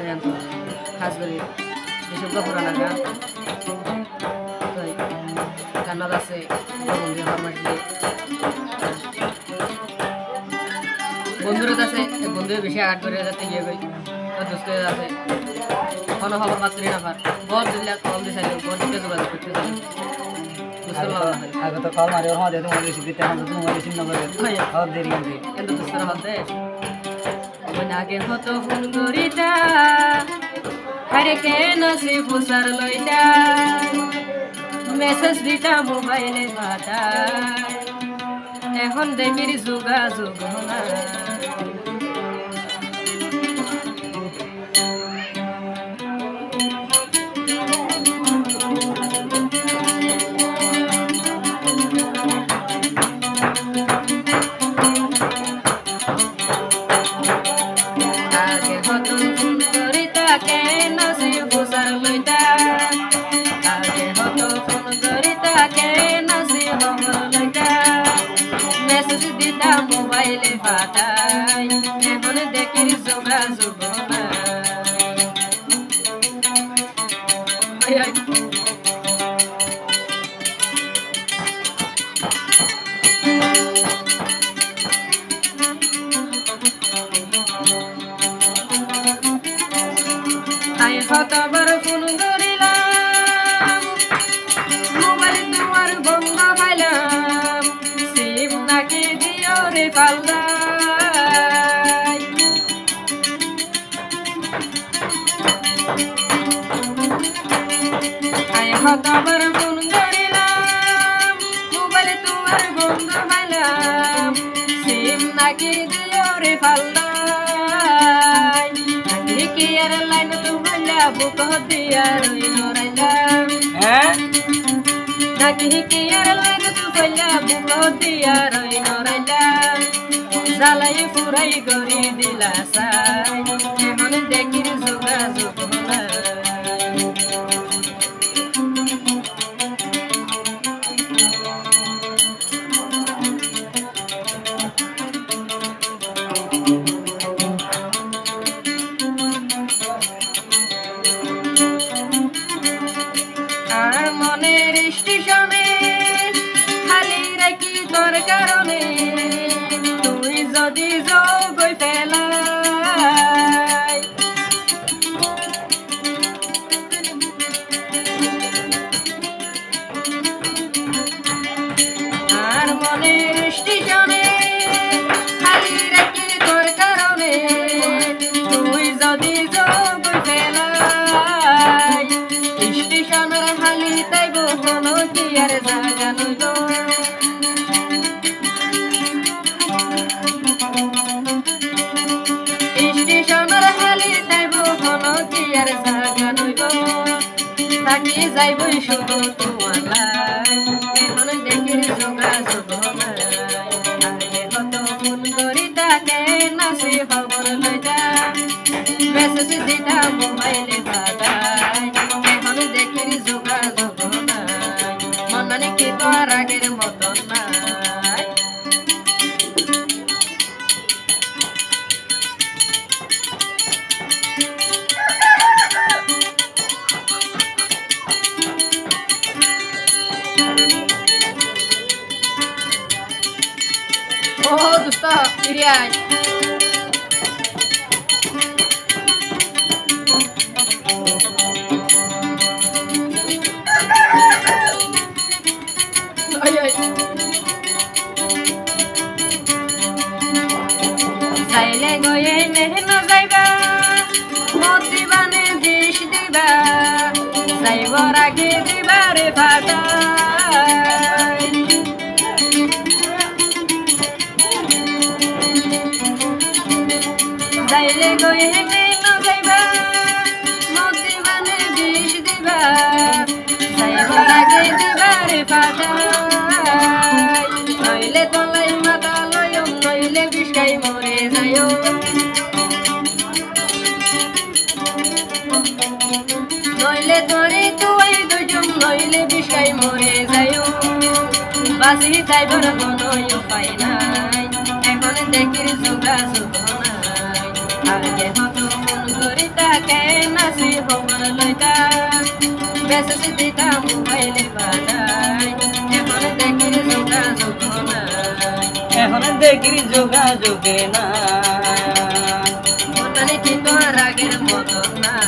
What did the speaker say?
খাস করে এসব পুরানা গান জান্নাত আছে বন্ধুরা আছে বন্ধু বেশি আঘাত করে যাতে গিয়ে গই দোস্ত আছে কোনো খবর পাত্রী না পার বহুত দিলে কল দিছে বহুত দিকে যোগাযোগ করতে চাই আগে তো কল মারি ওর মধ্যে তোমার বেশি দিতে আমরা তোমার বেশি না বলে আর দেরি আছে এত দোস্তরা হতে আগে হতো ফোন করিতা আরে কেন সে ফুসার লইতা মেসেজ দিতা মোবাইলে পাঠায় এখন দেখির যোগাযোগ না মোবাইলে পাঠাই এখন দেখির যোগাযোগ না আই কতবার ফোন করিলাম মোবাইল তোমার বন্ধ পাইলাম সিম নাকি দিও রে পাল্লাই আই কতবার ফোন করিলাম মোবাইল তোমার বন্ধ পাইলাম সিম নাকি দিও রে পাল্লাই কি আর লাইন তোমালা বুক দিয়া রইল রাইলাম নাকি কি আর লাইন তোমালা বুক দিয়া রইল রাইলাম জালাই পুরাই গরি দিলা সাই এখন দেখির যোগাযোগ না আর মনের স্টেশনে খালি রাখি তোর কারণে তুই যদি যোগ ফেলাই আর মনের স্টেশনে খালি রাখি তোর কারণে তুই যদি যোগ ফেলাই স্টেশনের খালি তাইব কোনো কি আর জায়গা নইল স্টেশনের খালি তাইব কোনো কি আর জায়গা নইল থাকি যাইবই শুধু তোমার এখন দেখির যোগাযোগ নাই আগে কত ফোন করি তাকে নাচি খবর লইতা মেসেজ দিতা মোবাইলে পাঠাই এখন দেখির যোগাযোগ নাই মন মানে কি তো আর আগের মতন নাই ও দোস্ত ফিরে আয় চাইলে গয়ে নেহেন যাইবা মত দিবানে দিশ দিবা যাইবর আগে দিবারে ফাটাই চাইলে গয়ে নেহেন যাইবা মত দিবানে দিশ দিবা যাইবর আগে দিবারে ফাটাই নইলে তলাই মাথা লয় নইলে বিষাই মরে যায় নইলে তোরে তুই দুজন নইলে বিষাই মরে যায় বাসি যাইবার কোনো উপায় নাই এখন দেখির যোগাযোগ নাই আগে হতো গরিতাকে নাচি হমর লইতা বেসে দিতা মোবাইলে বাজাই এখন দেখির যোগাযোগ নাই এখন দেখির যোগাযোগে না মতানি কি তোর আগের মতো না